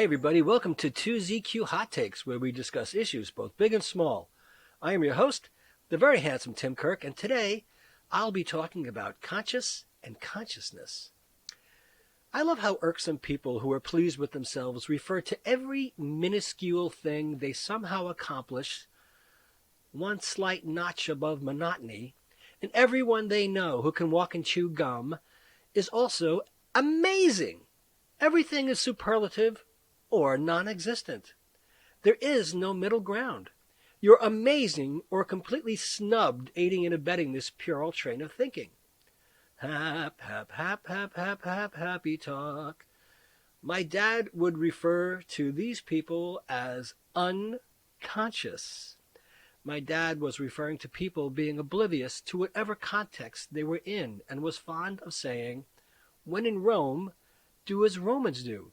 Hey everybody, welcome to 2ZQ Hot Takes, where we discuss issues both big and small. I am your host, the very handsome Tim Kirk, and today I'll be talking about conscious and consciousness. I love how irksome people who are pleased with themselves refer to every minuscule thing they somehow accomplish, one slight notch above monotony, and everyone they know who can walk and chew gum is also amazing. Everything is superlative or non-existent. There is no middle ground. You're amazing or completely snubbed, aiding and abetting this puerile train of thinking. Happy talk. My dad would refer to these people as unconscious. My dad was referring to people being oblivious to whatever context they were in and was fond of saying, "When in Rome, do as Romans do."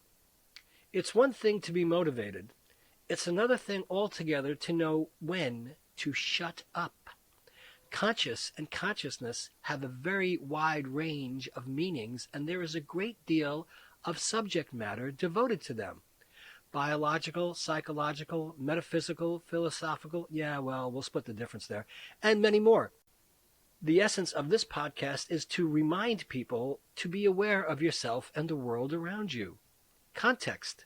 It's one thing to be motivated. It's another thing altogether to know when to shut up. Conscious and consciousness have a very wide range of meanings, and there is a great deal of subject matter devoted to them. Biological, psychological, metaphysical, philosophical, we'll split the difference there, and many more. The essence of this podcast is to remind people to be aware of yourself and the world around you. Context.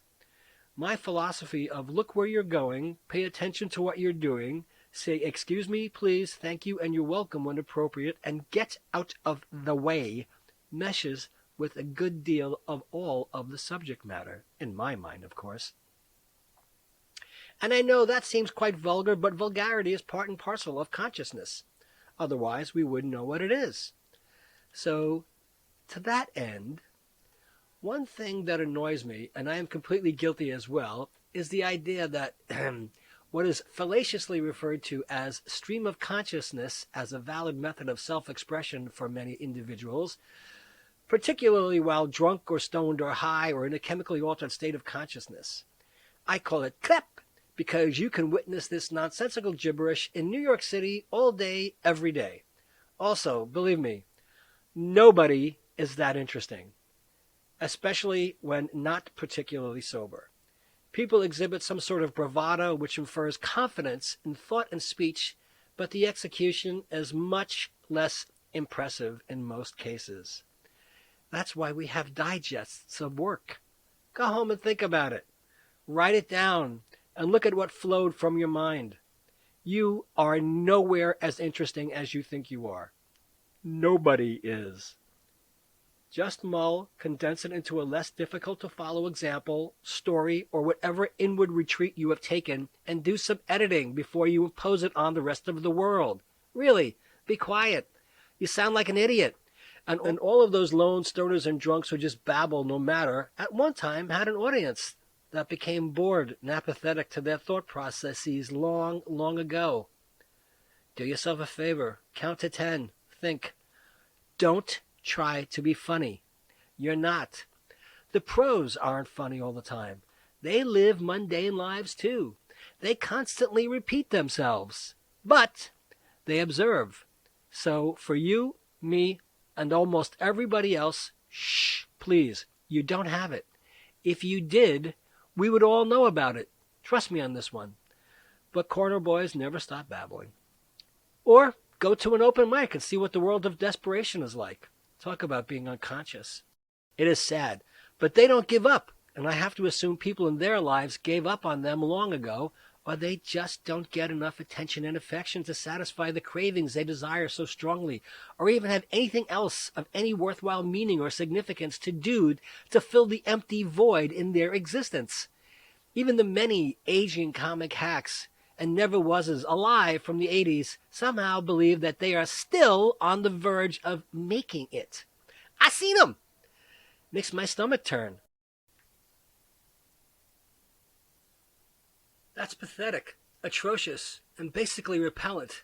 My philosophy of look where you're going, pay attention to what you're doing, say excuse me, please, thank you, and you're welcome when appropriate, and get out of the way meshes with a good deal of all of the subject matter, in my mind, of course. And I know that seems quite vulgar, but vulgarity is part and parcel of consciousness. Otherwise, we wouldn't know what it is. So, to that end, one thing that annoys me, and I am completely guilty as well, is the idea that what is fallaciously referred to as stream of consciousness as a valid method of self-expression for many individuals, particularly while drunk or stoned or high or in a chemically altered state of consciousness. I call it CLEP because you can witness this nonsensical gibberish in New York City all day, every day. Also, believe me, nobody is that interesting, especially when not particularly sober. People exhibit some sort of bravado which infers confidence in thought and speech, but the execution is much less impressive in most cases. That's why we have digests of work. Go home and think about it. Write it down and look at what flowed from your mind. You are nowhere as interesting as you think you are. Nobody is. Just mull, condense it into a less difficult to follow example, story, or whatever inward retreat you have taken, and do some editing before you impose it on the rest of the world. Really, be quiet. You sound like an idiot. And all of those lone stoners and drunks who just babble no matter, at one time had an audience that became bored and apathetic to their thought processes long, long ago. Do yourself a favor. Count to 10. Think. Don't try to be funny. You're not. The pros aren't funny all the time. They live mundane lives too. They constantly repeat themselves. But they observe. So for you, me, and almost everybody else, shh, please, you don't have it. If you did, we would all know about it. Trust me on this one. But corner boys never stop babbling. Or go to an open mic and see what the world of desperation is like. Talk about being unconscious. It is sad, but they don't give up, and I have to assume people in their lives gave up on them long ago, or they just don't get enough attention and affection to satisfy the cravings they desire so strongly, or even have anything else of any worthwhile meaning or significance to do to fill the empty void in their existence. Even the many aging comic hacks and never-wases alive from the 80s somehow believe that they are still on the verge of making it. I seen them! Makes my stomach turn. That's pathetic, atrocious, and basically repellent.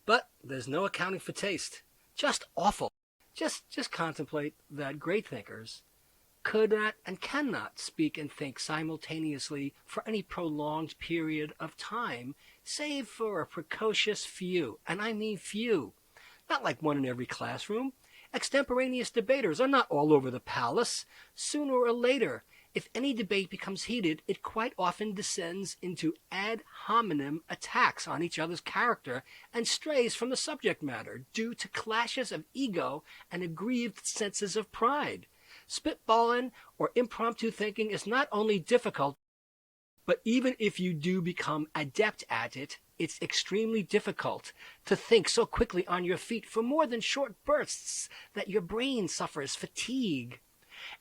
But there's no accounting for taste. Just awful. Just contemplate that great thinkers could not and cannot speak and think simultaneously for any prolonged period of time, save for a precocious few, and I mean few. Not like one in every classroom. Extemporaneous debaters are not all over the palace. Sooner or later, If any debate becomes heated, it quite often descends into ad hominem attacks on each other's character and strays from the subject matter due to clashes of ego and aggrieved senses of pride. Spitballing or impromptu thinking is not only difficult, but even if you do become adept at it, it's extremely difficult to think so quickly on your feet for more than short bursts that your brain suffers fatigue.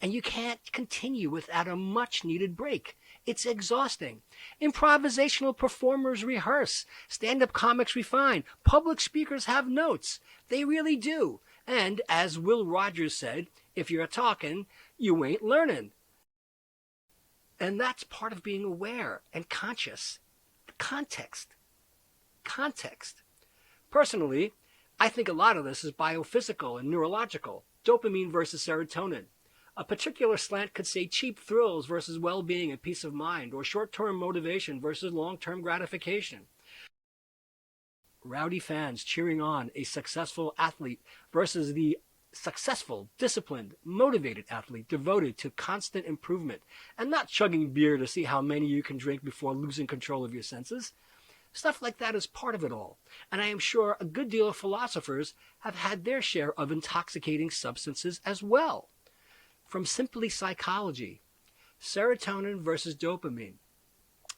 And you can't continue without a much-needed break. It's exhausting. Improvisational performers rehearse. Stand-up comics refine. Public speakers have notes. They really do. And, as Will Rogers said, if you're talking, you ain't learning. And that's part of being aware and conscious. Context. Personally, I think a lot of this is biophysical and neurological. Dopamine versus serotonin. A particular slant could say cheap thrills versus well-being and peace of mind, or short-term motivation versus long-term gratification. Rowdy fans cheering on a successful athlete versus the successful, disciplined, motivated athlete devoted to constant improvement and not chugging beer to see how many you can drink before losing control of your senses. Stuff like that is part of it all, and I am sure a good deal of philosophers have had their share of intoxicating substances as well. From simply psychology, serotonin versus dopamine.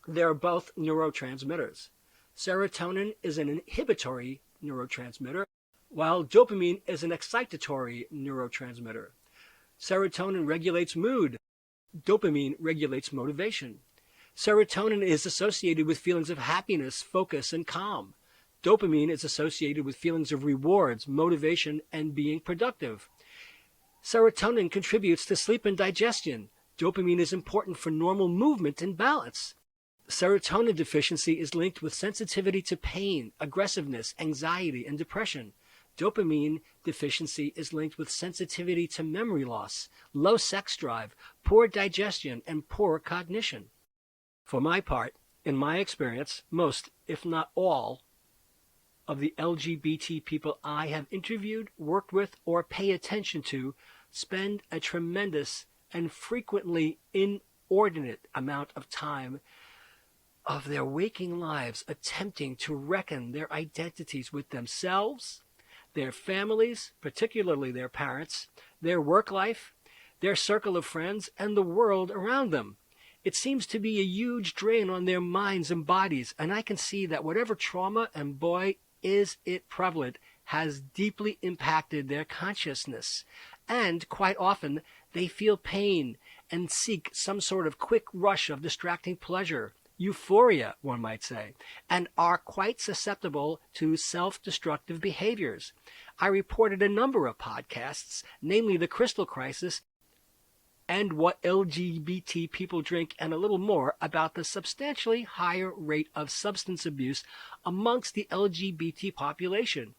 They are both neurotransmitters. Serotonin is an inhibitory neurotransmitter, while dopamine is an excitatory neurotransmitter. Serotonin regulates mood. Dopamine regulates motivation. Serotonin is associated with feelings of happiness, focus, and calm. Dopamine is associated with feelings of rewards, motivation, and being productive. Serotonin contributes to sleep and digestion. Dopamine is important for normal movement and balance. Serotonin deficiency is linked with sensitivity to pain, aggressiveness, anxiety, and depression. Dopamine deficiency is linked with sensitivity to memory loss, low sex drive, poor digestion, and poor cognition. For my part, in my experience, most, if not all, of the LGBT people I have interviewed, worked with, or pay attention to spend a tremendous and frequently inordinate amount of time of their waking lives attempting to reckon their identities with themselves, their families, particularly their parents, their work life, their circle of friends, and the world around them. It seems to be a huge drain on their minds and bodies, and I can see that whatever trauma, and boy, is it prevalent, has deeply impacted their consciousness. And quite often, they feel pain and seek some sort of quick rush of distracting pleasure, euphoria, one might say, and are quite susceptible to self-destructive behaviors. I reported a number of podcasts, namely The Crystal Crisis and What LGBT People Drink, and a little more about the substantially higher rate of substance abuse amongst the LGBT population.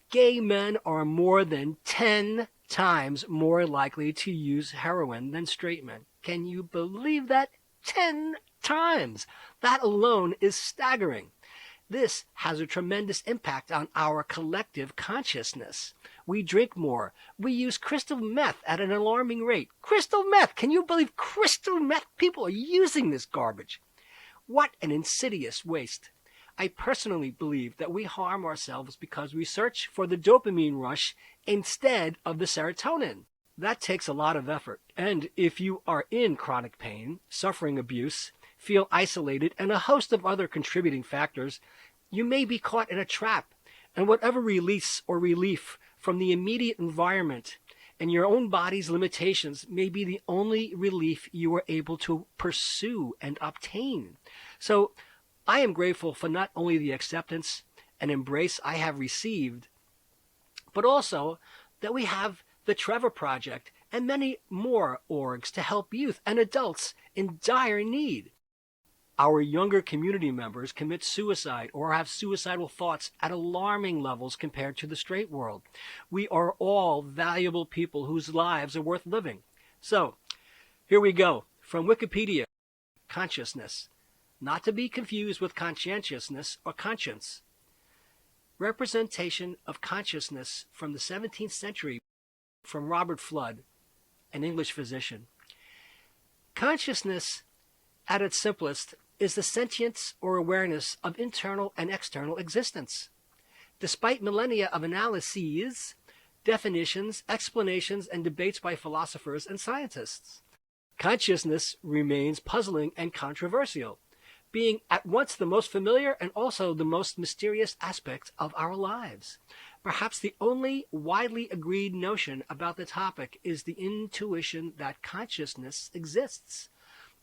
Gay men are more than 10 times more likely to use heroin than straight men. Can you believe that? 10 times! That alone is staggering. This has a tremendous impact on our collective consciousness. We drink more. We use crystal meth at an alarming rate. Crystal meth! Can you believe crystal meth? People are using this garbage. What an insidious waste. I personally believe that we harm ourselves because we search for the dopamine rush instead of the serotonin. That takes a lot of effort. And if you are in chronic pain, suffering abuse, feel isolated, and a host of other contributing factors, you may be caught in a trap, and whatever release or relief from the immediate environment and your own body's limitations may be the only relief you are able to pursue and obtain. So I am grateful for not only the acceptance and embrace I have received, but also that we have the Trevor Project and many more orgs to help youth and adults in dire need. Our younger community members commit suicide or have suicidal thoughts at alarming levels compared to the straight world. We are all valuable people whose lives are worth living. So, here we go. From Wikipedia, consciousness. Not to be confused with conscientiousness or conscience. Representation of consciousness from the 17th century from Robert Flood, an English physician. Consciousness, at its simplest, is the sentience or awareness of internal and external existence. Despite millennia of analyses, definitions, explanations, and debates by philosophers and scientists, consciousness remains puzzling and controversial, being at once the most familiar and also the most mysterious aspect of our lives. Perhaps the only widely agreed notion about the topic is the intuition that consciousness exists.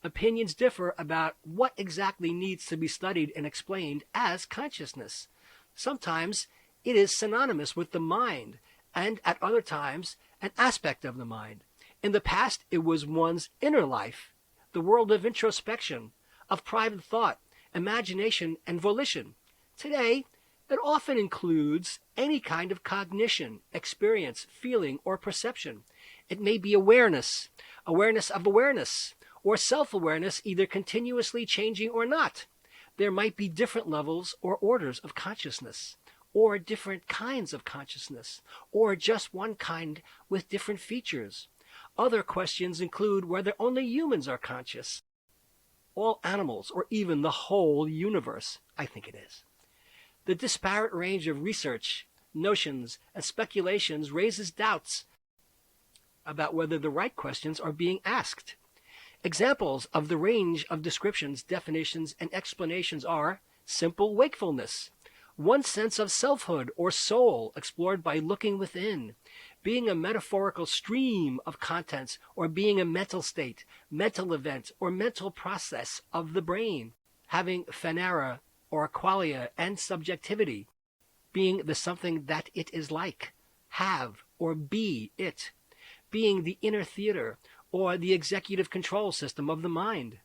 Opinions differ about what exactly needs to be studied and explained as consciousness. Sometimes it is synonymous with the mind, and at other times an aspect of the mind. In the past, it was one's inner life, the world of introspection, of private thought, imagination, and volition. Today, it often includes any kind of cognition, experience, feeling, or perception. It may be awareness, awareness of awareness, or self-awareness, either continuously changing or not. There might be different levels or orders of consciousness, or different kinds of consciousness, or just one kind with different features. Other questions include whether only humans are conscious, all animals, or even the whole universe. I think it is. The disparate range of research, notions, and speculations raises doubts about whether the right questions are being asked. Examples of the range of descriptions, definitions, and explanations are simple wakefulness, one sense of selfhood or soul explored by looking within, being a metaphorical stream of contents, or being a mental state, mental event, or mental process of the brain, having phenomena or qualia and subjectivity, being the something that it is like, have or be it, being the inner theater or the executive control system of the mind.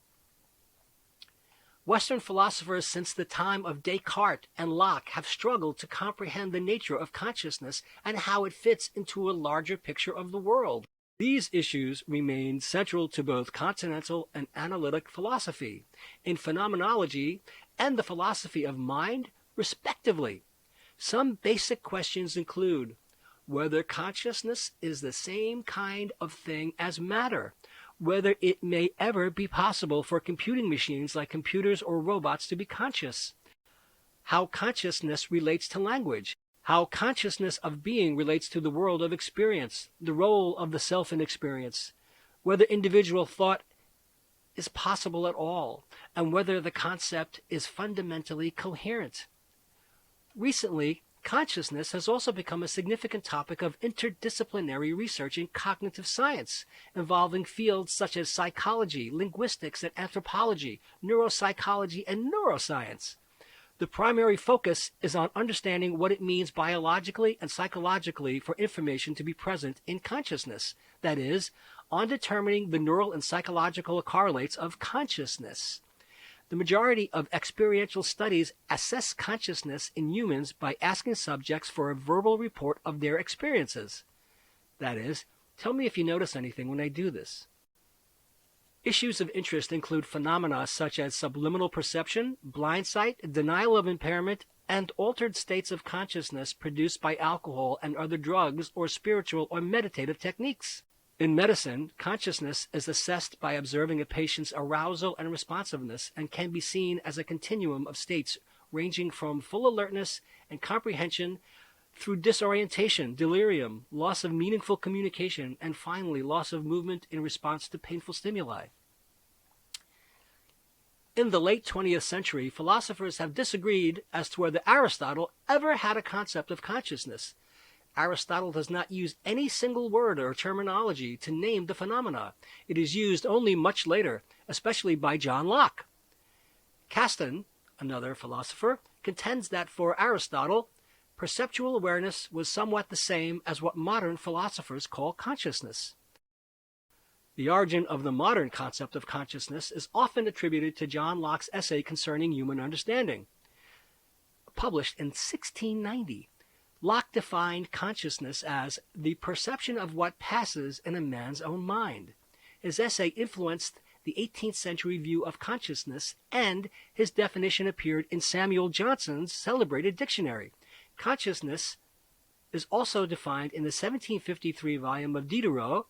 Western philosophers since the time of Descartes and Locke have struggled to comprehend the nature of consciousness and how it fits into a larger picture of the world. These issues remain central to both continental and analytic philosophy, in phenomenology and the philosophy of mind, respectively. Some basic questions include whether consciousness is the same kind of thing as matter, whether it may ever be possible for computing machines like computers or robots to be conscious, how consciousness relates to language, how consciousness of being relates to the world of experience, the role of the self in experience, whether individual thought is possible at all, and whether the concept is fundamentally coherent. Recently, consciousness has also become a significant topic of interdisciplinary research in cognitive science, involving fields such as psychology, linguistics and anthropology, neuropsychology, and neuroscience. The primary focus is on understanding what it means biologically and psychologically for information to be present in consciousness, that is, on determining the neural and psychological correlates of consciousness. The majority of experiential studies assess consciousness in humans by asking subjects for a verbal report of their experiences. That is, tell me if you notice anything when I do this. Issues of interest include phenomena such as subliminal perception, blind sight, denial of impairment, and altered states of consciousness produced by alcohol and other drugs or spiritual or meditative techniques. In medicine, consciousness is assessed by observing a patient's arousal and responsiveness and can be seen as a continuum of states ranging from full alertness and comprehension through disorientation, delirium, loss of meaningful communication, and finally loss of movement in response to painful stimuli. In the late 20th century, philosophers have disagreed as to whether Aristotle ever had a concept of consciousness. Aristotle does not use any single word or terminology to name the phenomena. It is used only much later, especially by John Locke. Caston, another philosopher, contends that for Aristotle, perceptual awareness was somewhat the same as what modern philosophers call consciousness. The origin of the modern concept of consciousness is often attributed to John Locke's essay concerning human understanding. Published in 1690, Locke defined consciousness as the perception of what passes in a man's own mind. His essay influenced the 18th century view of consciousness, and his definition appeared in Samuel Johnson's celebrated dictionary. Consciousness is also defined in the 1753 volume of Diderot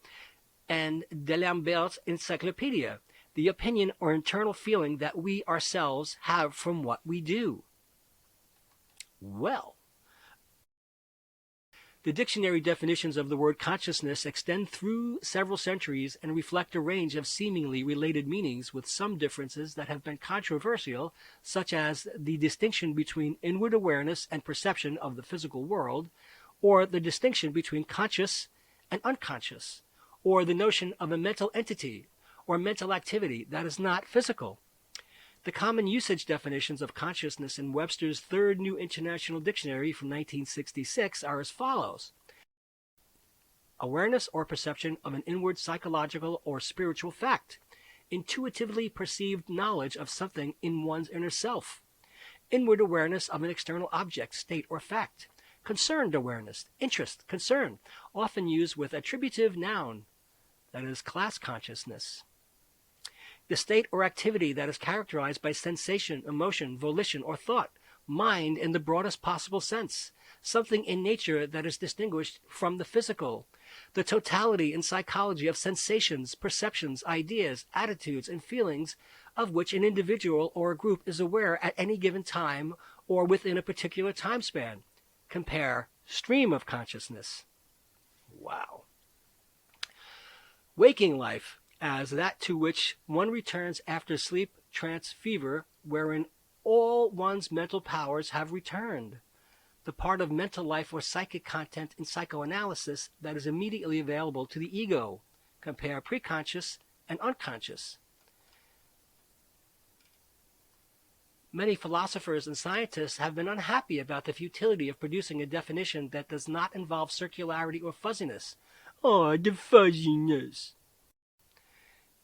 and D'Alembert's Encyclopedia. the opinion or internal feeling that we ourselves have from what we do. Well, the dictionary definitions of the word consciousness extend through several centuries and reflect a range of seemingly related meanings, with some differences that have been controversial, such as the distinction between inward awareness and perception of the physical world, or the distinction between conscious and unconscious, or the notion of a mental entity or mental activity that is not physical. The common usage definitions of consciousness in Webster's Third New International Dictionary from 1966 are as follows: awareness or perception of an inward psychological or spiritual fact, intuitively perceived knowledge of something in one's inner self, inward awareness of an external object, state, or fact, concerned awareness, interest, concern, often used with attributive noun, that is, class consciousness. The state or activity that is characterized by sensation, emotion, volition, or thought, mind in the broadest possible sense, something in nature that is distinguished from the physical, the totality in psychology of sensations, perceptions, ideas, attitudes, and feelings of which an individual or a group is aware at any given time or within a particular time span. Compare stream of consciousness. Wow. Waking life, as that to which one returns after sleep, trance, fever, wherein all one's mental powers have returned. The part of mental life or psychic content in psychoanalysis that is immediately available to the ego. Compare preconscious and unconscious. Many philosophers and scientists have been unhappy about the futility of producing a definition that does not involve circularity or fuzziness. Oh, the fuzziness.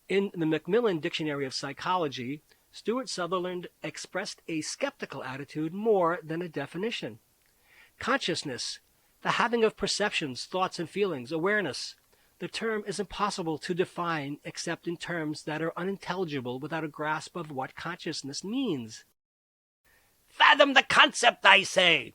In the Macmillan Dictionary of Psychology, Stuart Sutherland expressed a skeptical attitude more than a definition. Consciousness, the having of perceptions, thoughts, and feelings, awareness. The term is impossible to define except in terms that are unintelligible without a grasp of what consciousness means. Fathom the concept, I say!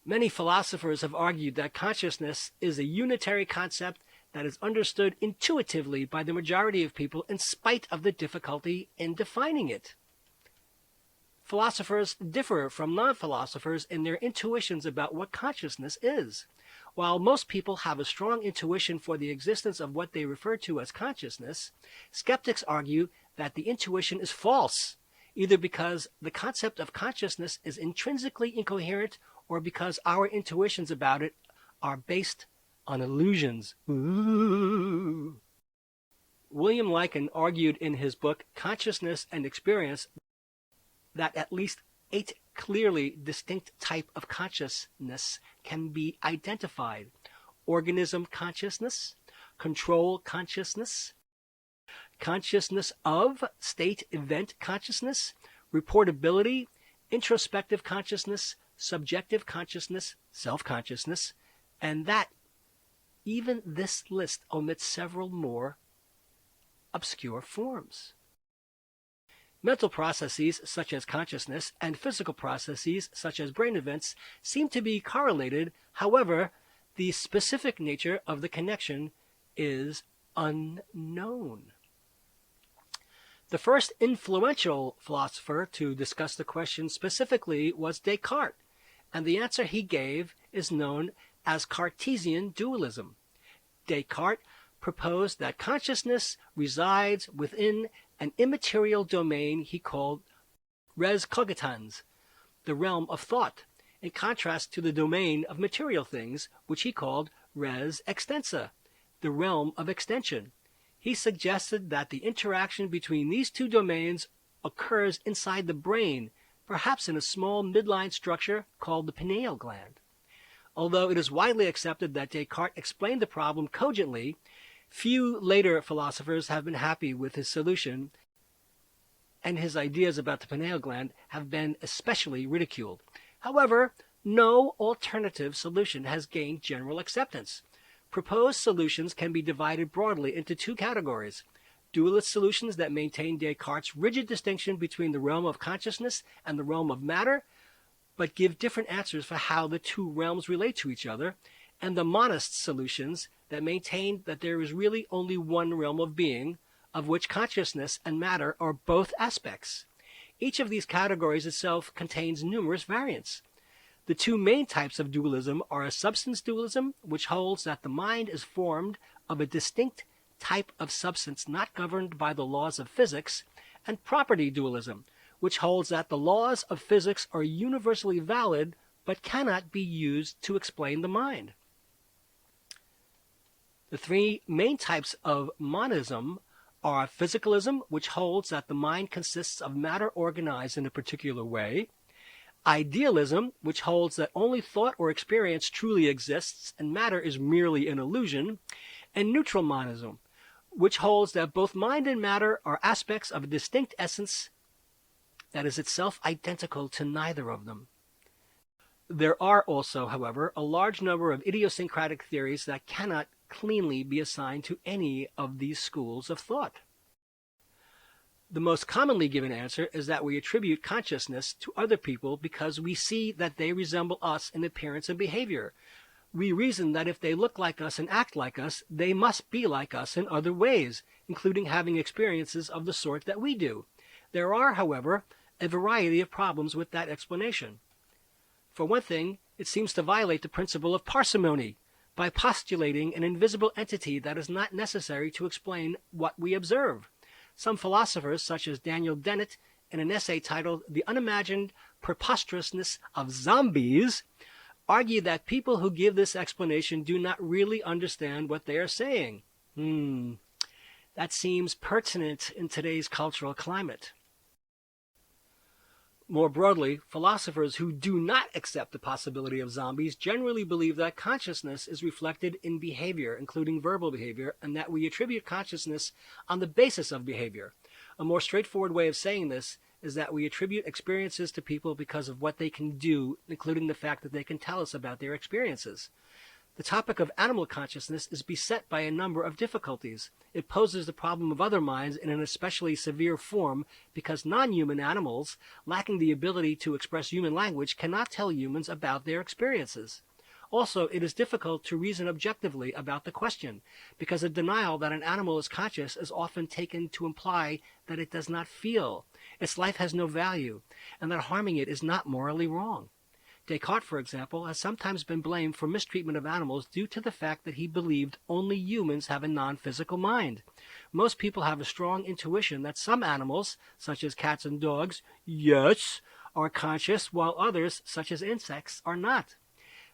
Many philosophers have argued that consciousness is a unitary concept that is understood intuitively by the majority of people in spite of the difficulty in defining it. Philosophers differ from non-philosophers in their intuitions about what consciousness is. While most people have a strong intuition for the existence of what they refer to as consciousness, skeptics argue that the intuition is false, either because the concept of consciousness is intrinsically incoherent or because our intuitions about it are based on illusions. Ooh. William Lycan argued in his book Consciousness and Experience that at least 8 clearly distinct types of consciousness can be identified: organism consciousness, control consciousness, consciousness of, state event consciousness, reportability, introspective consciousness, subjective consciousness, self-consciousness, and that even this list omits several more obscure forms. Mental processes such as consciousness and physical processes such as brain events seem to be correlated. However, the specific nature of the connection is unknown. The first influential philosopher to discuss the question specifically was Descartes, and the answer he gave is known as Cartesian Dualism. Descartes proposed that consciousness resides within an immaterial domain he called res cogitans, the realm of thought, in contrast to the domain of material things, which he called res extensa, the realm of extension. He suggested that the interaction between these two domains occurs inside the brain, perhaps in a small midline structure called the pineal gland. Although it is widely accepted that Descartes explained the problem cogently, few later philosophers have been happy with his solution, and his ideas about the pineal gland have been especially ridiculed. However, no alternative solution has gained general acceptance. Proposed solutions can be divided broadly into 2 categories: dualist solutions that maintain Descartes' rigid distinction between the realm of consciousness and the realm of matter, but give different answers for how the 2 realms relate to each other, and the monist solutions that maintain that there is really only one realm of being, of which consciousness and matter are both aspects. Each of these categories itself contains numerous variants. The two main types of dualism are a substance dualism, which holds that the mind is formed of a distinct type of substance not governed by the laws of physics, and property dualism, which holds that the laws of physics are universally valid but cannot be used to explain the mind. The three main types of monism are physicalism, which holds that the mind consists of matter organized in a particular way, idealism, which holds that only thought or experience truly exists and matter is merely an illusion, and neutral monism, which holds that both mind and matter are aspects of a distinct essence that is itself identical to neither of them. There are also, however, a large number of idiosyncratic theories that cannot cleanly be assigned to any of these schools of thought. The most commonly given answer is that we attribute consciousness to other people because we see that they resemble us in appearance and behavior. We reason that if they look like us and act like us, they must be like us in other ways, including having experiences of the sort that we do. There are, however, a variety of problems with that explanation. For one thing, it seems to violate the principle of parsimony by postulating an invisible entity that is not necessary to explain what we observe. Some philosophers, such as Daniel Dennett, in an essay titled The Unimagined Preposterousness of Zombies, argue that people who give this explanation do not really understand what they are saying. That seems pertinent in today's cultural climate. More broadly, philosophers who do not accept the possibility of zombies generally believe that consciousness is reflected in behavior, including verbal behavior, and that we attribute consciousness on the basis of behavior. A more straightforward way of saying this is that we attribute experiences to people because of what they can do, including the fact that they can tell us about their experiences. The topic of animal consciousness is beset by a number of difficulties. It poses the problem of other minds in an especially severe form because non-human animals, lacking the ability to express human language, cannot tell humans about their experiences. Also, it is difficult to reason objectively about the question, because a denial that an animal is conscious is often taken to imply that it does not feel, its life has no value, and that harming it is not morally wrong. Descartes, for example, has sometimes been blamed for mistreatment of animals due to the fact that he believed only humans have a non-physical mind. Most people have a strong intuition that some animals, such as cats and dogs, yes, are conscious, while others, such as insects, are not.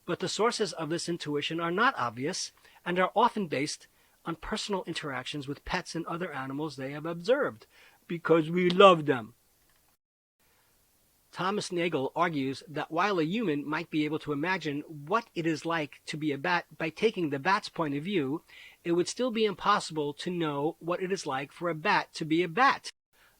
But the sources of this intuition are not obvious and are often based on personal interactions with pets and other animals they have observed, because we love them. Thomas Nagel argues that while a human might be able to imagine what it is like to be a bat by taking the bat's point of view, it would still be impossible to know what it is like for a bat to be a bat.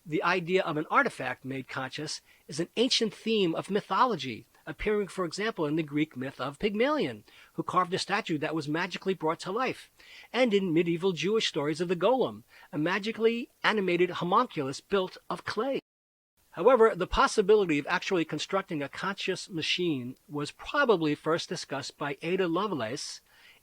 The idea of an artifact made conscious is an ancient theme of mythology, appearing, for example, in the Greek myth of Pygmalion, who carved a statue that was magically brought to life, and in medieval Jewish stories of the golem, a magically animated homunculus built of clay. However, the possibility of actually constructing a conscious machine was probably first discussed by Ada Lovelace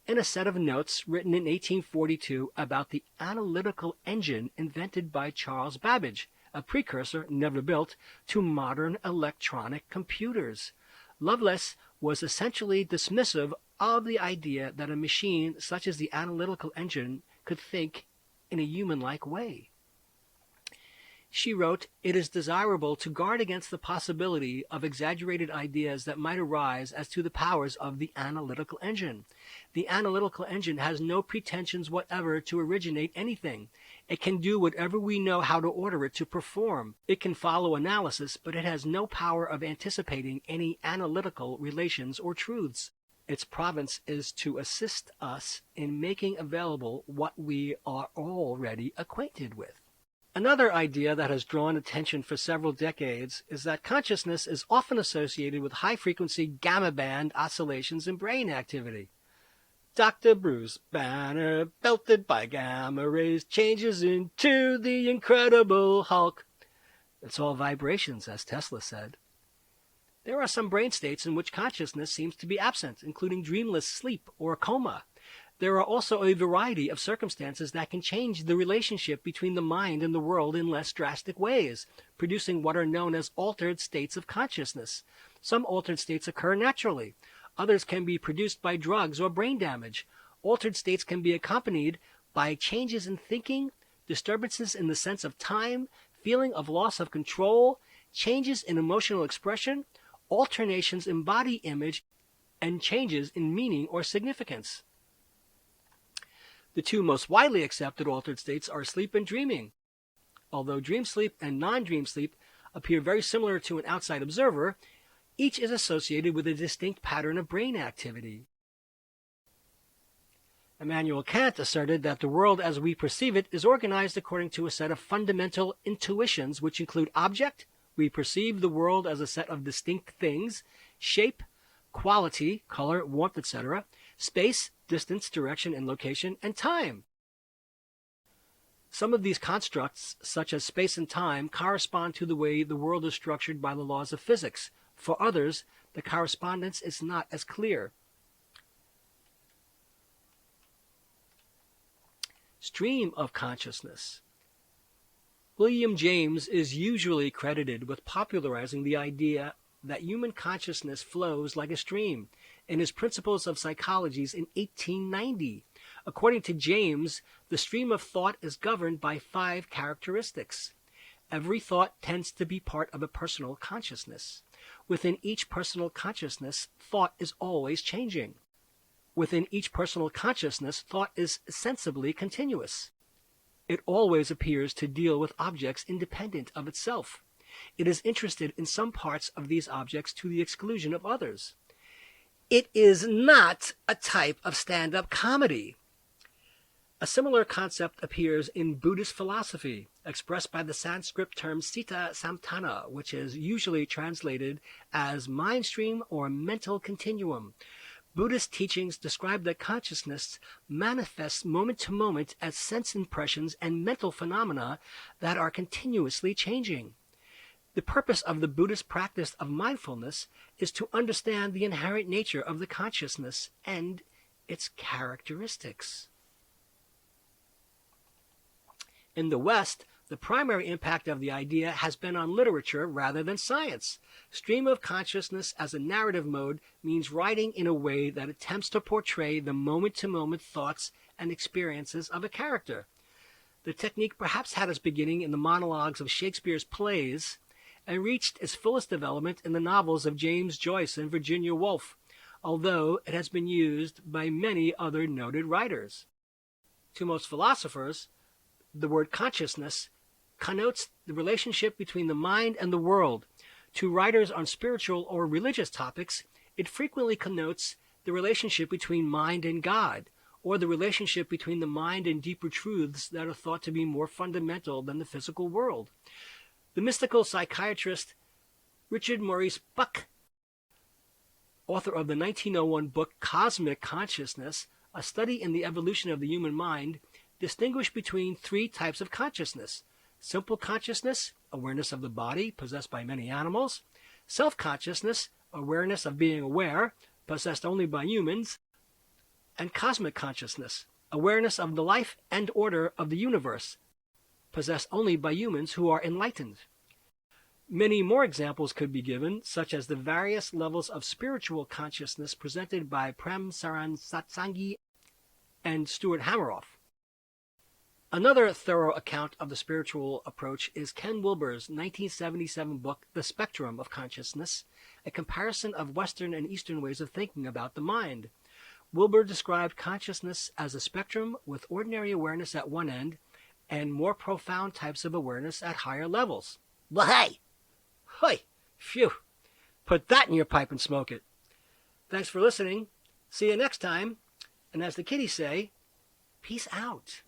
in a set of notes written in 1842 about the analytical engine invented by Charles Babbage, a precursor, never built, to modern electronic computers. Lovelace was essentially dismissive of the idea that a machine such as the analytical engine could think in a human-like way. She wrote, "It is desirable to guard against the possibility of exaggerated ideas that might arise as to the powers of the analytical engine. The analytical engine has no pretensions whatever to originate anything. It can do whatever we know how to order it to perform. It can follow analysis, but it has no power of anticipating any analytical relations or truths. Its province is to assist us in making available what we are already acquainted with." Another idea that has drawn attention for several decades is that consciousness is often associated with high-frequency gamma band oscillations in brain activity. Dr. Bruce Banner, belted by gamma rays, changes into the Incredible Hulk. It's all vibrations, as Tesla said. There are some brain states in which consciousness seems to be absent, including dreamless sleep or coma. There are also a variety of circumstances that can change the relationship between the mind and the world in less drastic ways, producing what are known as altered states of consciousness. Some altered states occur naturally. Others can be produced by drugs or brain damage. Altered states can be accompanied by changes in thinking, disturbances in the sense of time, feeling of loss of control, changes in emotional expression, alternations in body image, and changes in meaning or significance. The two most widely accepted altered states are sleep and dreaming. Although dream sleep and non-dream sleep appear very similar to an outside observer, each is associated with a distinct pattern of brain activity. Immanuel Kant asserted that the world as we perceive it is organized according to a set of fundamental intuitions which include object. We perceive the world as a set of distinct things, shape, quality, color, warmth, etc., space, distance, direction, and location, and time. Some of these constructs, such as space and time, correspond to the way the world is structured by the laws of physics. For others, the correspondence is not as clear. Stream of consciousness. William James is usually credited with popularizing the idea that human consciousness flows like a stream in his Principles of Psychology in 1890. According to James, the stream of thought is governed by 5 characteristics. Every thought tends to be part of a personal consciousness. Within each personal consciousness, thought is always changing. Within each personal consciousness, thought is sensibly continuous. It always appears to deal with objects independent of itself. It is interested in some parts of these objects to the exclusion of others. It is not a type of stand-up comedy. A similar concept appears in Buddhist philosophy, expressed by the Sanskrit term Sita Samtana, which is usually translated as mind stream or mental continuum. Buddhist teachings describe that consciousness manifests moment to moment as sense impressions and mental phenomena that are continuously changing. The purpose of the Buddhist practice of mindfulness is to understand the inherent nature of the consciousness and its characteristics. In the West, the primary impact of the idea has been on literature rather than science. Stream of consciousness as a narrative mode means writing in a way that attempts to portray the moment-to-moment thoughts and experiences of a character. The technique perhaps had its beginning in the monologues of Shakespeare's plays and reached its fullest development in the novels of James Joyce and Virginia Woolf, although it has been used by many other noted writers. To most philosophers, the word consciousness connotes the relationship between the mind and the world. To writers on spiritual or religious topics, it frequently connotes the relationship between mind and God, or the relationship between the mind and deeper truths that are thought to be more fundamental than the physical world. The mystical psychiatrist Richard Maurice Bucke, author of the 1901 book Cosmic Consciousness, A Study in the Evolution of the Human Mind, distinguished between 3 types of consciousness: simple consciousness, awareness of the body, possessed by many animals; self-consciousness, awareness of being aware, possessed only by humans; and cosmic consciousness, awareness of the life and order of the universe, possessed only by humans who are enlightened. Many more examples could be given, such as the various levels of spiritual consciousness presented by Prem Saran Satsangi and Stuart Hameroff. Another thorough account of the spiritual approach is Ken Wilber's 1977 book, The Spectrum of Consciousness, a comparison of Western and Eastern ways of thinking about the mind. Wilber described consciousness as a spectrum with ordinary awareness at one end and more profound types of awareness at higher levels. Well, hey! Hoi! Phew! Put that in your pipe and smoke it. Thanks for listening. See you next time. And as the kiddies say, peace out.